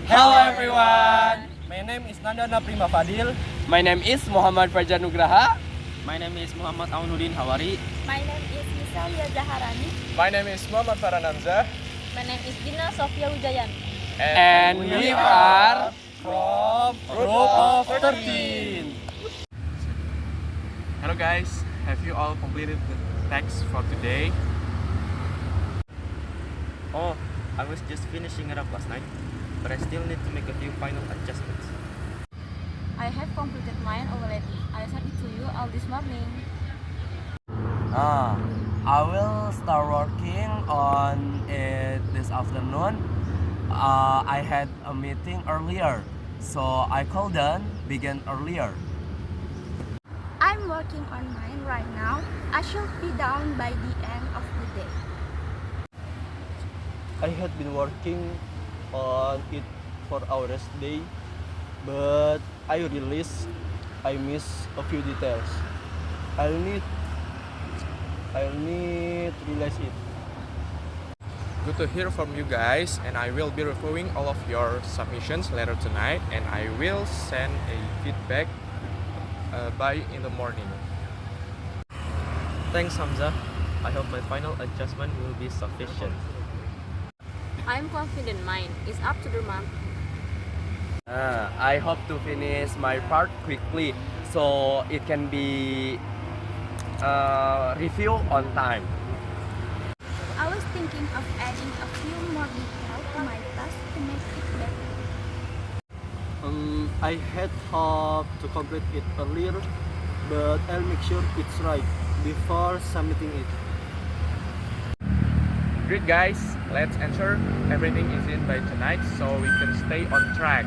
Hello everyone! My name is Nandana Prima Fadil. My name is Muhammad Fajar Nugraha. My name is Muhammad Aunuddin Hawari. My name is Misalia Zaharani. My name is Muhammad Farhan Hamzah. My name is Dina Sofia Wijayan. And we are From Group of 13. Hello guys, have you all completed the text for today? Oh, I was just finishing it up last night, but I still need to make a few final adjustments. I have completed mine already. I sent it to you all this morning. I will start working on it this afternoon. I had a meeting earlier, so I couldn't begin earlier. I'm working on mine right now. I should be done by the end of the day. I had been working on it for hours day, but I realized I missed a few details. I'll need to realize it. Good to hear from you guys, and I will be reviewing all of your submissions later tonight, and I will send a feedback by in the morning. Thanks, Hamza. I hope my final adjustment will be sufficient. I'm confident mine is up to the mark. I hope to finish my part quickly so it can be reviewed on time. I was thinking of adding a few more details to my task to make it better. I had hoped to complete it earlier, but I'll make sure it's right before submitting it. Great guys, let's ensure everything is in by tonight so we can stay on track.